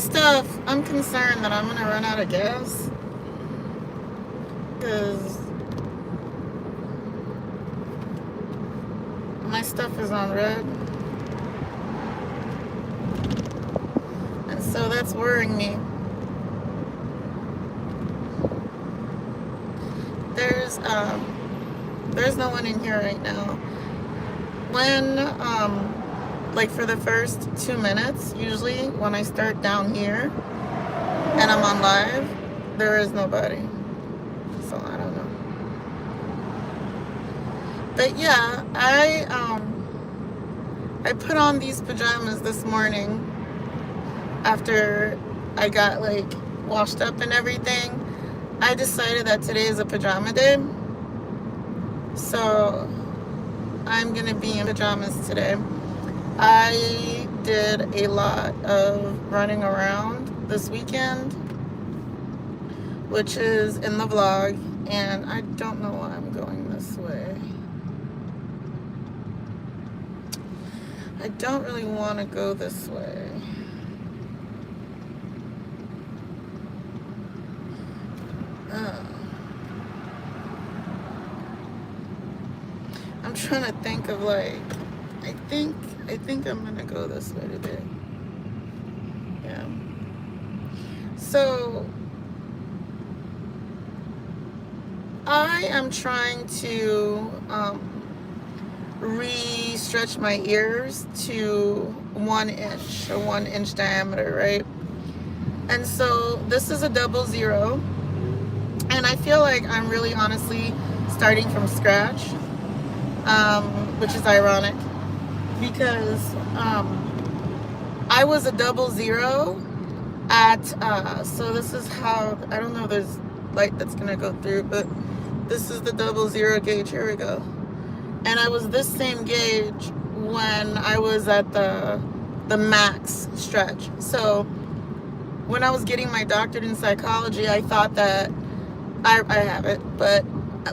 stuff, I'm concerned that I'm gonna run out of gas because my stuff is on red, and so that's worrying me. There's there's no one in here right now. When like for the first 2 minutes, usually when I start down here and I'm on live, there is nobody. So I don't know. But yeah, I put on these pajamas this morning after I got like washed up and everything. I decided that today is a pajama day. So I'm gonna be in pajamas today. I did a lot of running around this weekend, which is in the vlog, and I don't know why I'm going this way. I don't really want to go this way. I'm trying to think of like, I think I'm gonna go this way today. Yeah. So I am trying to re-stretch my ears to 1 inch, a 1 inch diameter, right? And so this is a 00, and I feel like I'm really honestly starting from scratch, which is ironic because I was a 00 at so this is how, I don't know if there's light that's gonna go through, but this is the 00 gauge. Here we go. And I was this same gauge when I was at the max stretch. So when I was getting my doctorate in psychology, I thought that I have it, but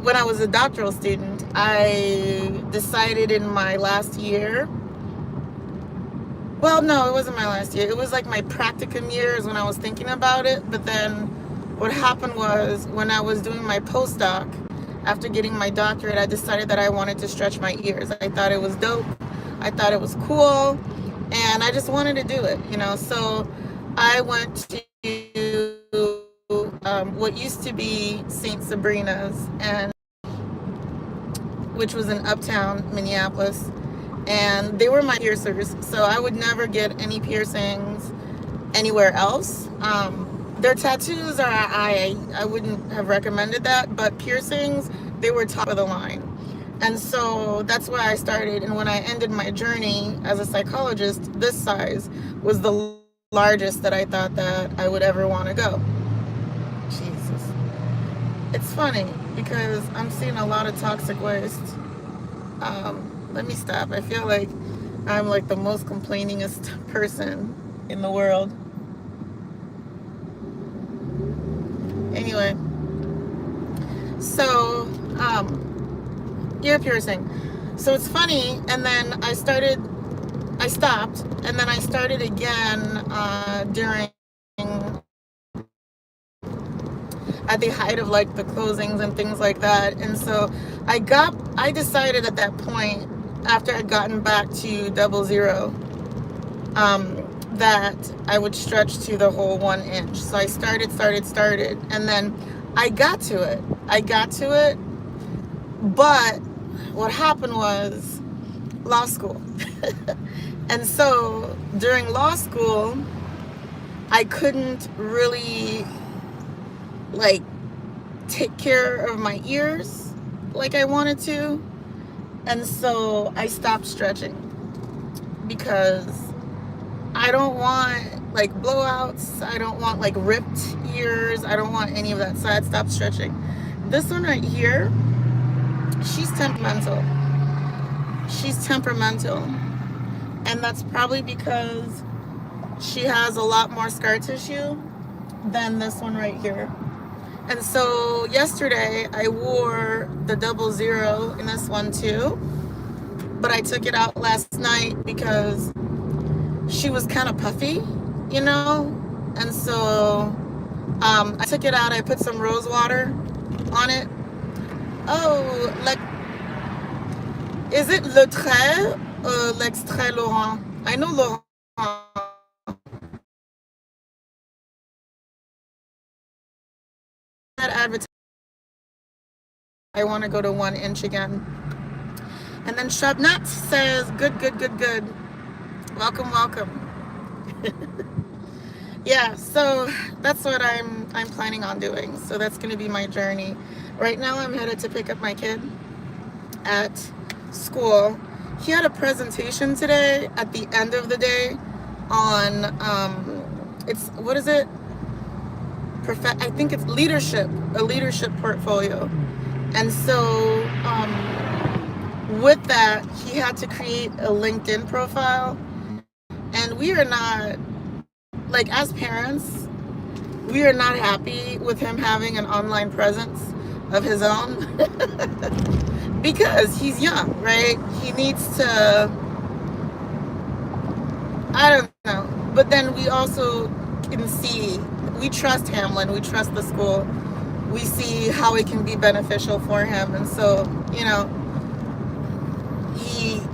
when I was a doctoral student, I decided in my last year, well, no, it wasn't my last year. It was like my practicum years when I was thinking about it. But then what happened was when I was doing my postdoc, after getting my doctorate, I decided that I wanted to stretch my ears. I thought it was dope. I thought it was cool. And I just wanted to do it, you know. So I went to what used to be St. Sabrina's, and which was in Uptown, Minneapolis. And they were my piercers, so I would never get any piercings anywhere else. Their tattoos are, I wouldn't have recommended that, but piercings, they were top of the line. And so that's why I started. And when I ended my journey as a psychologist, this size was the largest that I thought that I would ever want to go. Jesus. It's funny because I'm seeing a lot of toxic waste. Let me stop. I feel like I'm like the most complainingest person in the world. Anyway, so ear piercing. So it's funny, and then I stopped, and then I started again during at the height of like the closings and things like that. And so I decided at that point, after I'd gotten back to 00, that I would stretch to the whole 1 inch. So I started, and then I got to it. But what happened was law school. And so during law school, I couldn't really like take care of my ears like I wanted to. And so I stopped stretching because I don't want like blowouts. I don't want like ripped ears. I don't want any of that. So I stopped stretching. This one right here, she's temperamental. And that's probably because she has a lot more scar tissue than this one right here. And so yesterday I wore the 00 in this one too, but I took it out last night because she was kind of puffy, you know, And so I took it out. I put some rose water on it. Oh, like, is it Le Trait or L'Extrait Laurent? I know Laurent. That advertising. I want to go to 1 inch again. And then Shabnat says, good, good, good, good. Welcome, welcome. Yeah, so that's what I'm planning on doing. So that's going to be my journey. Right now I'm headed to pick up my kid at school. He had a presentation today at the end of the day on it's, what is it? I think it's leadership, a leadership portfolio. And so with that, he had to create a LinkedIn profile. And we are not, like, as parents, we are not happy with him having an online presence of his own because he's young, right? He needs to, I don't know. But then we also can see, we trust Hamlin, we trust the school, we see how it can be beneficial for him. And so, you know,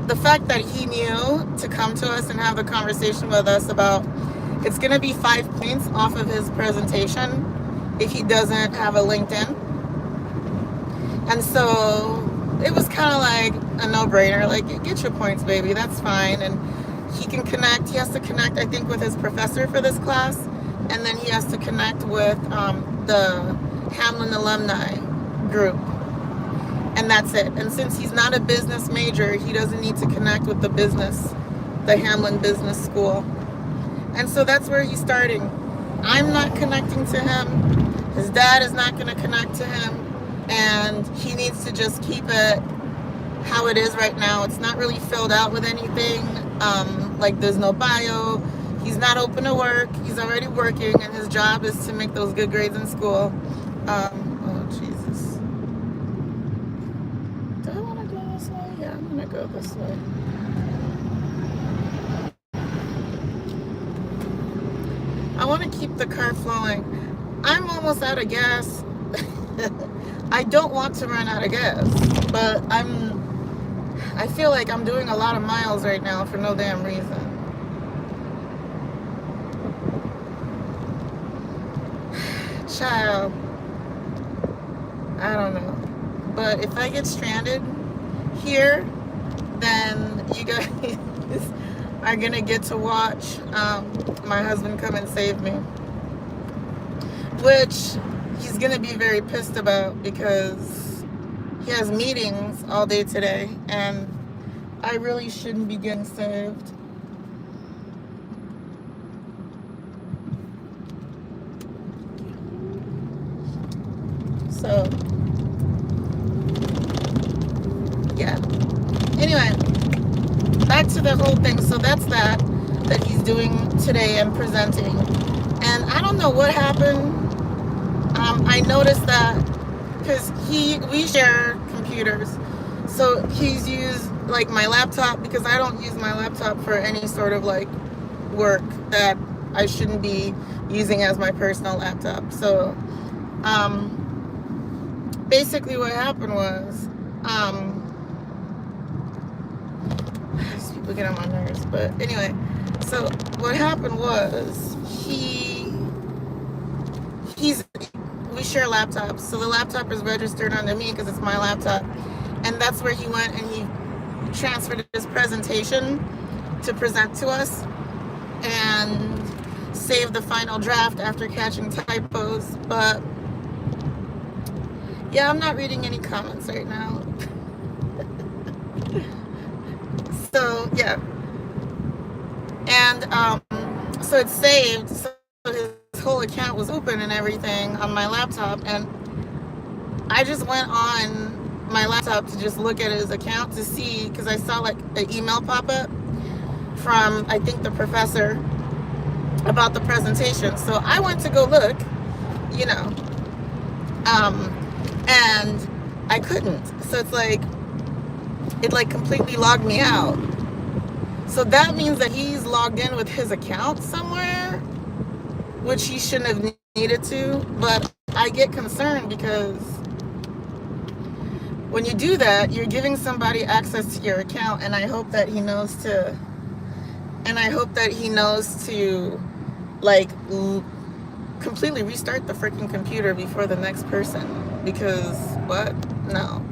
the fact that he knew to come to us and have the conversation with us about, it's going to be 5 points off of his presentation if he doesn't have a LinkedIn. And so it was kind of like a no-brainer, like, get your points, baby, that's fine. And he can connect, he has to connect, I think, with his professor for this class, and then he has to connect with the Hamlin alumni group. And that's it. And since he's not a business major, he doesn't need to connect with the Hamlin Business School. And so that's where he's starting. I'm not connecting to him. His dad is not going to connect to him. And he needs to just keep it how it is right now. It's not really filled out with anything. Like, there's no bio. He's not open to work. He's already working, and his job is to make those good grades in school. Oh, Jesus. Do I want to go this way? Yeah, I'm going to go this way. I want to keep the car flowing. I'm almost out of gas. I don't want to run out of gas, but I feel like I'm doing a lot of miles right now for no damn reason. Child, I don't know. But if I get stranded here, then you guys are gonna get to watch my husband come and save me, which he's gonna be very pissed about because he has meetings all day today, and I really shouldn't be getting saved. So yeah, anyway, back to the whole thing. So that's that he's doing today and presenting. And I don't know what happened. I noticed that because we share computers, so he's used like my laptop, because I don't use my laptop for any sort of like work that I shouldn't be using as my personal laptop. So basically what happened was, these people get on my nerves, but anyway, so what happened was we share laptops, so the laptop is registered under me because it's my laptop, and that's where he went and he transferred his presentation to present to us and save the final draft after catching typos. But yeah, I'm not reading any comments right now. So yeah, and so it's saved, so his whole account was open and everything on my laptop, and I just went on my laptop to just look at his account to see, because I saw like an email pop up from, I think, the professor about the presentation. So I went to go look, you know, and I couldn't. So it's like, it like completely logged me out. So that means that he's logged in with his account somewhere. which he shouldn't have needed to. But I get concerned because when you do that, you're giving somebody access to your account, and I hope that he knows to, like, completely restart the freaking computer before the next person. Because what? No.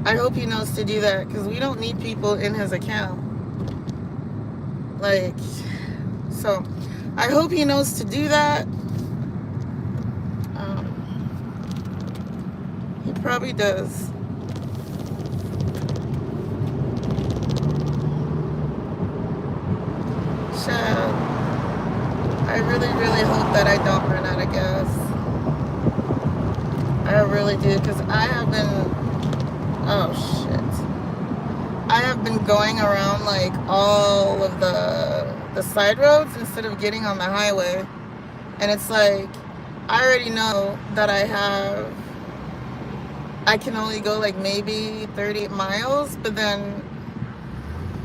I hope he knows to do that, because we don't need people in his account. Like, so I hope he knows to do that. He probably does. Chad, I really, really hope that I don't run out of gas. I really do, because I have been, oh shit. I have been going around like all of the side roads instead of getting on the highway. And it's like, I already know that I can only go like maybe 30 miles, but then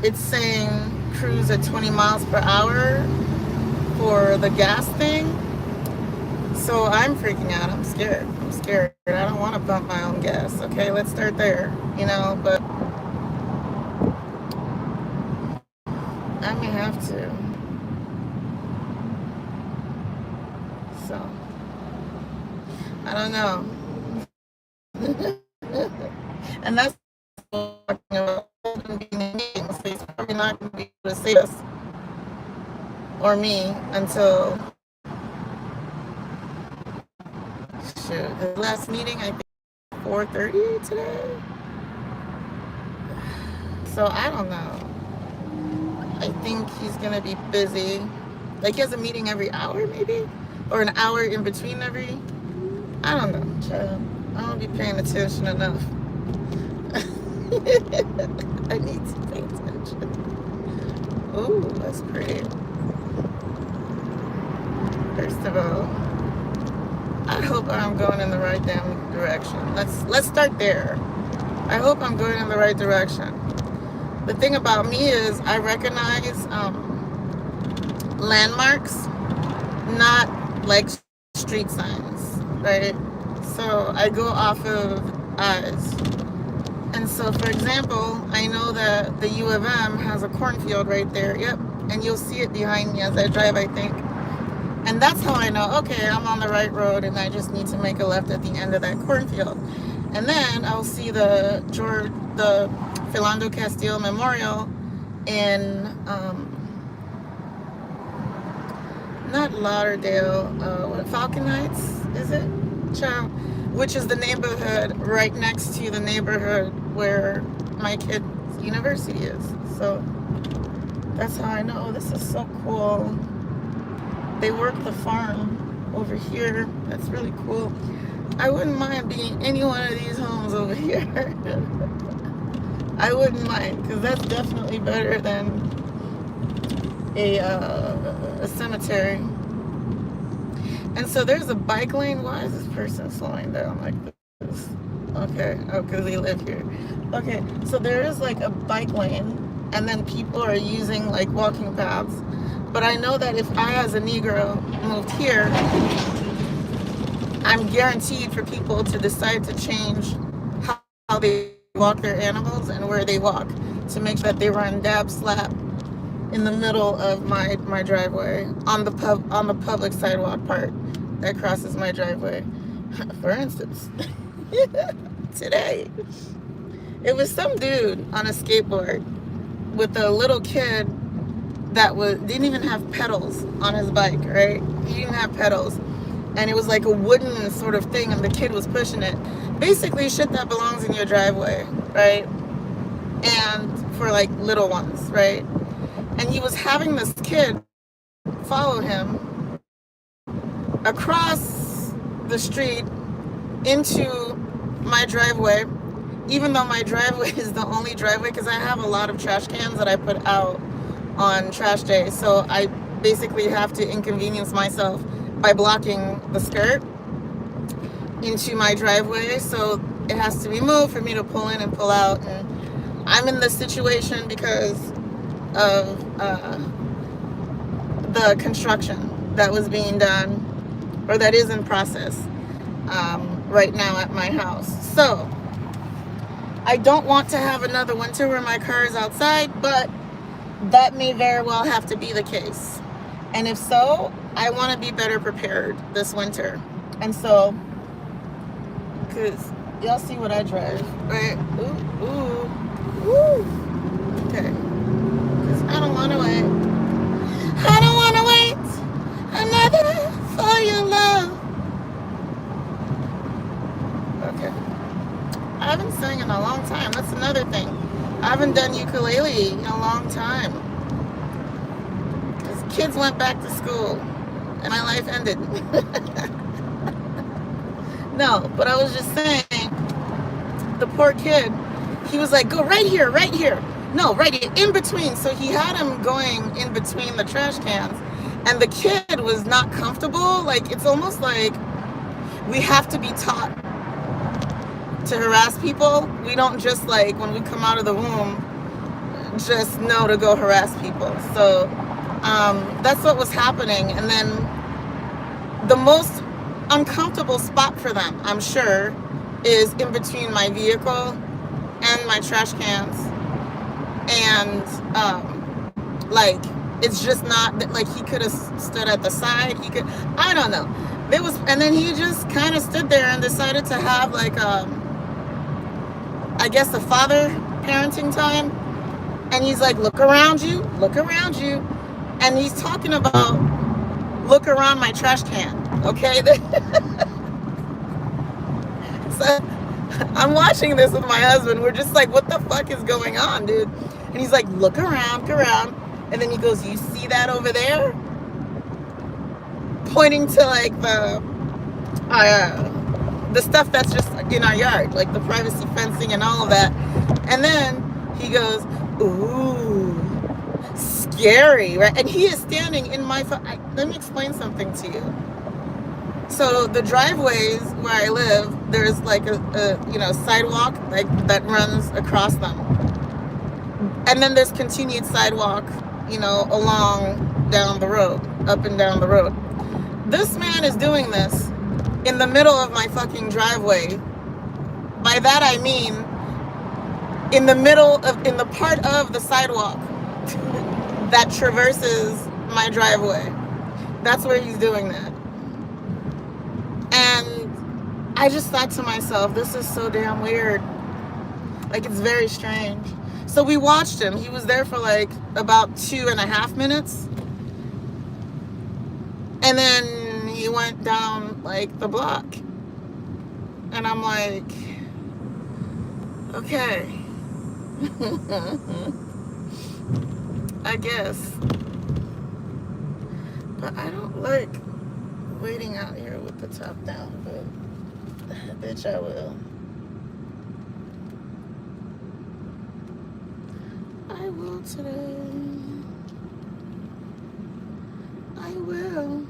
it's saying cruise at 20 miles per hour for the gas thing. So I'm freaking out. I'm scared. I don't want to pump my own gas. Okay, let's start there, but I may have to. So, I don't know. And that's what I'm talking about. So he's probably not going to be able to save us or me until, shoot, the last meeting, I think 4:30 today. So I don't know. I think he's going to be busy. Like, he has a meeting every hour, maybe? Or an hour in between every... I don't know, child. I don't be paying attention enough. I need to pay attention. Ooh, that's pretty. First of all, I hope I'm going in the right damn direction. Let's start there. I hope I'm going in the right direction. The thing about me is I recognize landmarks, not like street signs, right? So I go off of eyes. And so, for example, I know that the U of M has a cornfield right there. Yep. And you'll see it behind me as I drive, I think. And that's how I know, okay, I'm on the right road and I just need to make a left at the end of that cornfield. And then I'll see the Philando Castile Memorial in, not Lauderdale, Falcon Heights, is it? Child. Which is the neighborhood right next to the neighborhood where my kid's university is. So that's how I know. This is so cool. They work the farm over here. That's really cool. I wouldn't mind being any one of these homes over here. I wouldn't mind, because that's definitely better than a cemetery. And so there's a bike lane. Why is this person slowing down like this? Okay, oh, because they live here. Okay, so there is like a bike lane, and then people are using like walking paths. But I know that if I, as a Negro, moved here, I'm guaranteed for people to decide to change how they walk their animals and where they walk, to make sure that they run dab slap in the middle of my driveway on the public sidewalk part that crosses my driveway. For instance, today it was some dude on a skateboard with a little kid that didn't even have pedals on his bike, right? He didn't have pedals, and it was like a wooden sort of thing, and the kid was pushing it. Basically shit that belongs in your driveway, right? And for like little ones, right? And he was having this kid follow him across the street into my driveway, even though my driveway is the only driveway, because I have a lot of trash cans that I put out on trash day. So I basically have to inconvenience myself by blocking the skirt into my driveway. So it has to be moved for me to pull in and pull out. And I'm in this situation because of the construction. that was being done, or that is in process right now at my house. So I don't want to have another winter where my car is outside, but that may very well have to be the case. And if so, I want to be better prepared this winter. And so, because y'all see what I drive, right? Ooh, ooh, ooh. Okay. Because I don't want to wait. I don't want to wait another for your love. Okay. I haven't sang in a long time. That's another thing. I haven't done ukulele in a long time. Because kids went back to school and my life ended. No, but I was just saying, the poor kid, he was like, go right here, right here. No, right here, in between. So he had him going in between the trash cans. And the kid was not comfortable. Like, it's almost like we have to be taught to harass people. We don't just, like, when we come out of the womb, just know to go harass people. So that's what was happening. And then the most uncomfortable spot for them, I'm sure, is in between my vehicle and my trash cans. And like, it's just not like he could have stood at the side. He could, I don't know. There was, and then he just kind of stood there and decided to have like I guess a father parenting time. And he's like, look around you, look around you. And he's talking about look around my trash can, okay? So I'm watching this with my husband. We're just like, what the fuck is going on, dude? And he's like, look around, look around. And then he goes, you see that over there? Pointing to like the stuff that's just in our yard, like the privacy fencing and all of that. And then he goes, ooh, scary, right? And he is standing in my, let me explain something to you. So the driveways where I live, there's like a sidewalk like that runs across them. And then there's continued sidewalk, along down the road, up and down the road. This man is doing this in the middle of my fucking driveway. By that I mean in the part of the sidewalk that traverses my driveway. That's where he's doing that. And I just thought to myself, this is so damn weird. Like, it's very strange. So we watched him. He was there for like about 2.5 minutes. And then he went down like the block. And I'm like, okay. I guess. But I don't like waiting out here with the top down, but bitch, I will. I will today. I will.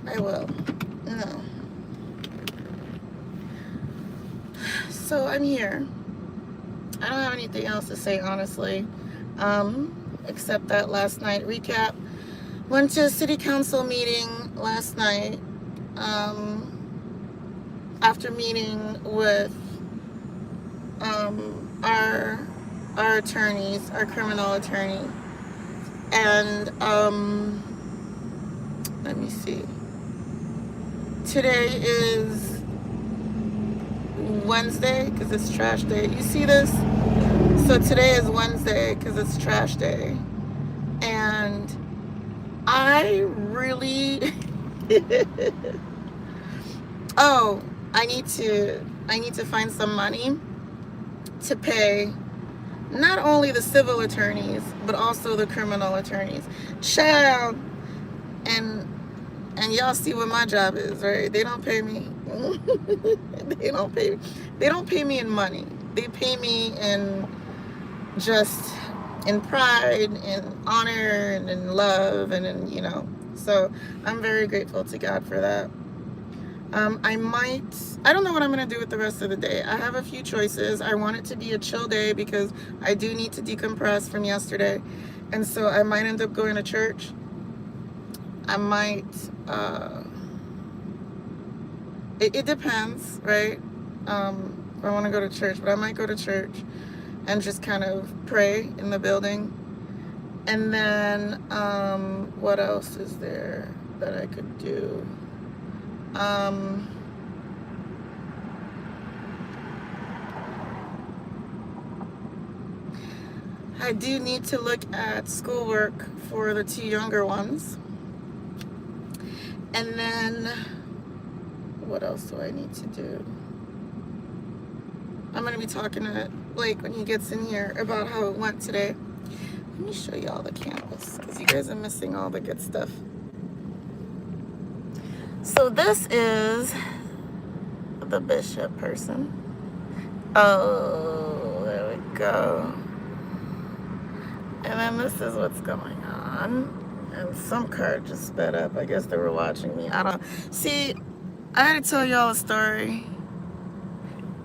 I will. No. So I'm here. I don't have anything else to say, honestly. Except that last night recap. Went to a city council meeting last night. After meeting with our attorneys, our criminal attorney, and let me see. Today is Wednesday because it's trash day. You see this? So today is Wednesday because it's trash day, and I really oh, I need to find some money to pay not only the civil attorneys but also the criminal attorneys. Child, and y'all see what my job is, right? They don't pay me. They don't pay me in money. They pay me in just in pride and honor and in love and in, so I'm very grateful to God for that. I don't know what I'm going to do with the rest of the day. I have a few choices. I want it to be a chill day because I do need to decompress from yesterday. And so I might end up going to church. I might, it depends, right? If I want to go to church, but I might go to church and just kind of pray in the building. And then, what else is there that I could do? I do need to look at schoolwork for the two younger ones. And then, what else do I need to do? I'm going to be talking to Blake when he gets in here about how it went today. Let me show you all the campus because you guys are missing all the good stuff. So this is the Bishop person. Oh, there we go. And then this is what's going on. And some car just sped up. I guess they were watching me. I don't see. I had to tell y'all a story.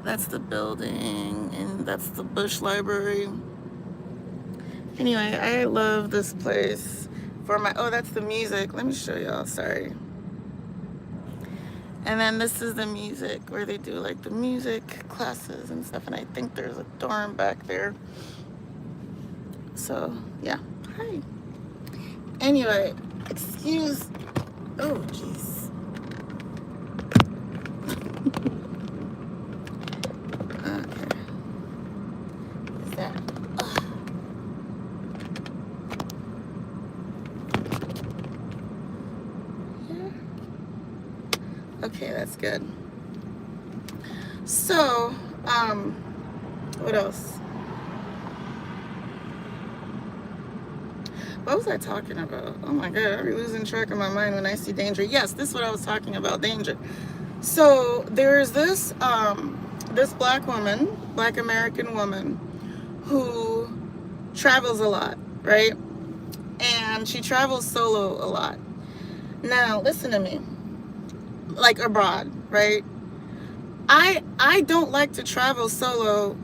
That's the building, and that's the Bush Library. Anyway, I love this place for my. Oh, that's the music. Let me show y'all. Sorry. And then this is the music where they do like the music classes and stuff. And I think there's a dorm back there. So yeah. Hi. Anyway, excuse. Oh, jeez. Okay. Is that? Yeah. Okay, that's good. So, what else? What was I talking about? Oh my God, I'm losing track of my mind when I see danger. Yes, this is what I was talking about, danger. So there's this this black woman, black American woman, who travels a lot, right? And she travels solo a lot. Now, listen to me. Like abroad, right? I don't like to travel solo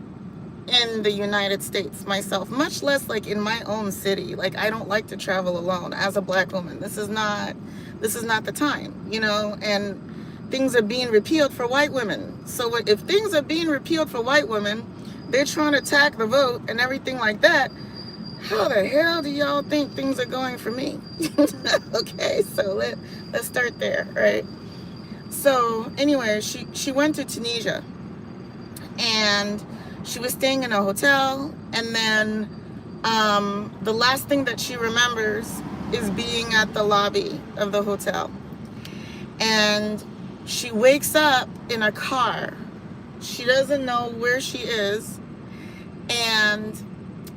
in the United States myself, much less like in my own city. Like I don't like to travel alone as a black woman. This is not the time, you know, and things are being repealed for white women. So if things are being repealed for white women, they're trying to attack the vote and everything like that. How the hell do y'all think things are going for me? Okay, so let's start there, right? So anyway, she went to Tunisia and she was staying in a hotel, and then the last thing that she remembers is being at the lobby of the hotel. And she wakes up in a car. She doesn't know where she is, and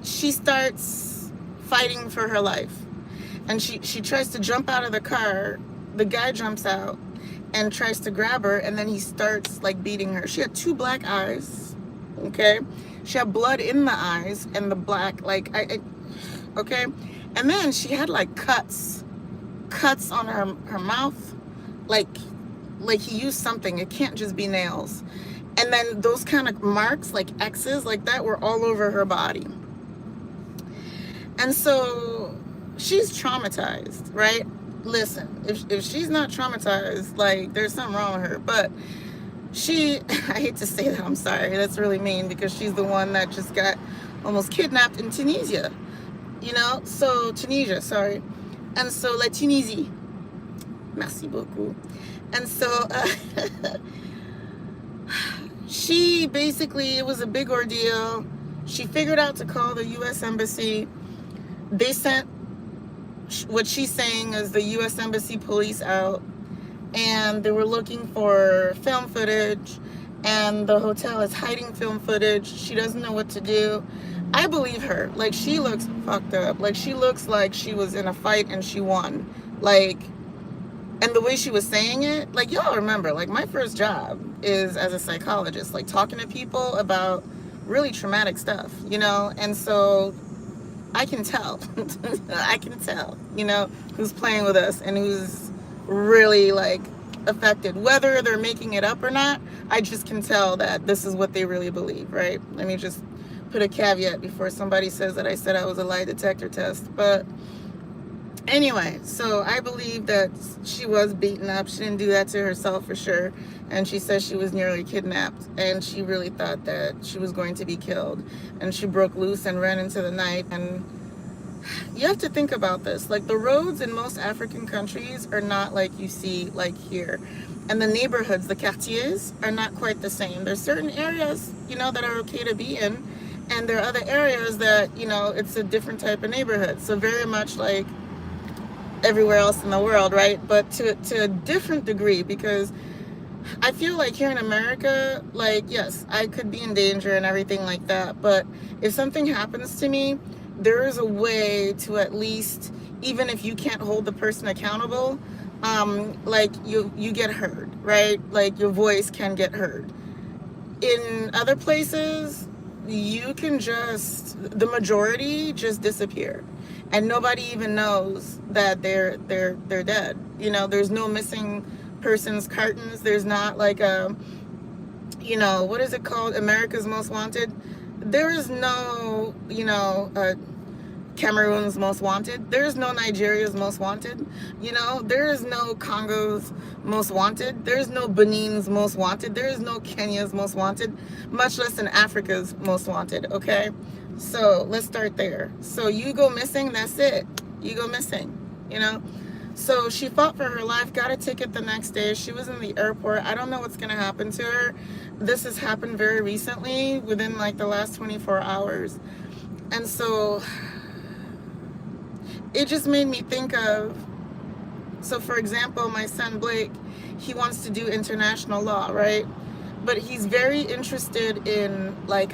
she starts fighting for her life. And she tries to jump out of the car. The guy jumps out and tries to grab her, and then he starts like beating her. She had 2 black eyes. Okay, she had blood in the eyes and the black, like okay, and then she had like cuts on her mouth, like he used something. It can't just be nails. And then those kind of marks, like X's, like that, were all over her body. And so she's traumatized, right? Listen, if she's not traumatized, like there's something wrong with her. But I hate to say that, I'm sorry, that's really mean, because she's the one that just got almost kidnapped in Tunisia, you know? So, Tunisia, sorry. And so, La Tunisie. Merci beaucoup. And so, she basically, it was a big ordeal. She figured out to call the U.S. Embassy. They sent what she's saying is the U.S. Embassy police out. And they were looking for film footage, and the hotel is hiding film footage. She doesn't know what to do. I believe her. Like, she looks fucked up. Like, she looks like she was in a fight and she won. Like, and the way she was saying it, like, y'all remember, like, my first job is as a psychologist, like, talking to people about really traumatic stuff, you know? And so I can tell. I can tell, you know, who's playing with us and who's really like affected. Whether they're making it up or not, I just can tell that this is what they really believe, right? Let me just put a caveat before somebody says that I said I was a lie detector test. But anyway, so I believe that she was beaten up. She didn't do that to herself for sure. And she says she was nearly kidnapped. And she really thought that she was going to be killed. And she broke loose and ran into the night. And you have to think about this. Like, the roads in most African countries are not like you see like here. And the neighborhoods, the quartiers, are not quite the same. There's certain areas, you know, that are okay to be in. And there are other areas that, you know, it's a different type of neighborhood. So very much like everywhere else in the world, right? But to a different degree, because I feel like here in America, like, yes, I could be in danger and everything like that. But if something happens to me, there is a way to at least, even if you can't hold the person accountable, like you get heard, right? Like your voice can get heard. In other places, you can just, the majority just disappear, and nobody even knows that they're dead. You know, there's no missing persons cartons. There's not like a, you know, what is it called? America's Most Wanted. There is no, you know, Cameroon's Most Wanted. There is no Nigeria's Most Wanted. You know, there is no Congo's Most Wanted. There is no Benin's Most Wanted. There is no Kenya's Most Wanted, much less in Africa's Most Wanted, okay? So let's start there. So you go missing, that's it. You go missing, you know? So she fought for her life, got a ticket the next day. She was in the airport. I don't know what's going to happen to her. This has happened very recently, within like the last 24 hours. And so it just made me think of, so for example, my son Blake, he wants to do international law, right? But he's very interested in like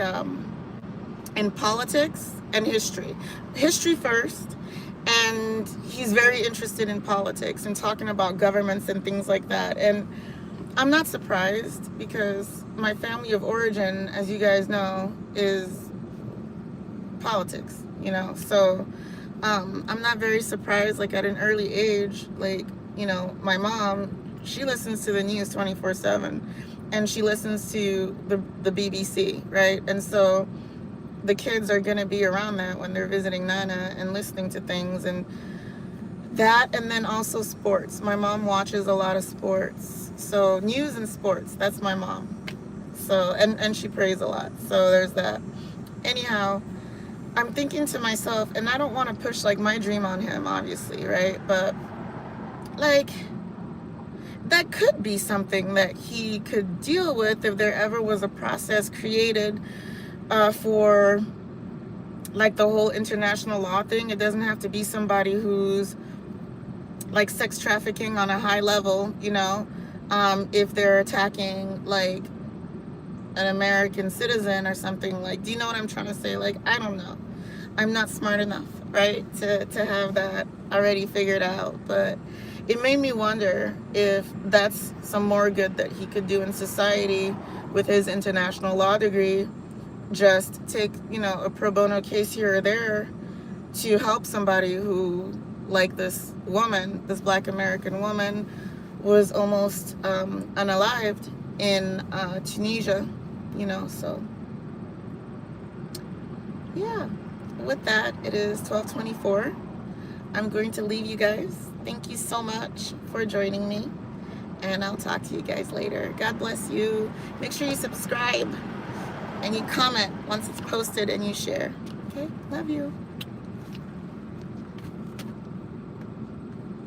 in politics and history. History first, and he's very interested in politics and talking about governments and things like that. And I'm not surprised, because my family of origin, as you guys know, is politics, you know? So I'm not very surprised. Like at an early age, like, you know, my mom, she listens to the news 24/7, and she listens to the BBC, right? And so the kids are going to be around that when they're visiting Nana and listening to things, and that, and then also sports. My mom watches a lot of sports. So news and sports, that's my mom. So, and she prays a lot. So there's that. Anyhow, I'm thinking to myself, and I don't want to push like my dream on him, obviously, right? But like, that could be something that he could deal with if there ever was a process created for like the whole international law thing. It doesn't have to be somebody who's like sex trafficking on a high level, you know, if they're attacking like an American citizen or something. Like, do you know what I'm trying to say? Like, I don't know. I'm not smart enough, right, to have that already figured out. But it made me wonder if that's some more good that he could do in society with his international law degree. Just take, you know, a pro bono case here or there to help somebody who, like this woman, this Black American woman, was almost unalived in Tunisia, you know. So yeah, with that, it is 12:24. I'm going to leave you guys. Thank you so much for joining me, and I'll talk to you guys later. God bless you. Make sure you subscribe and you comment once it's posted, and you share. Okay, love you.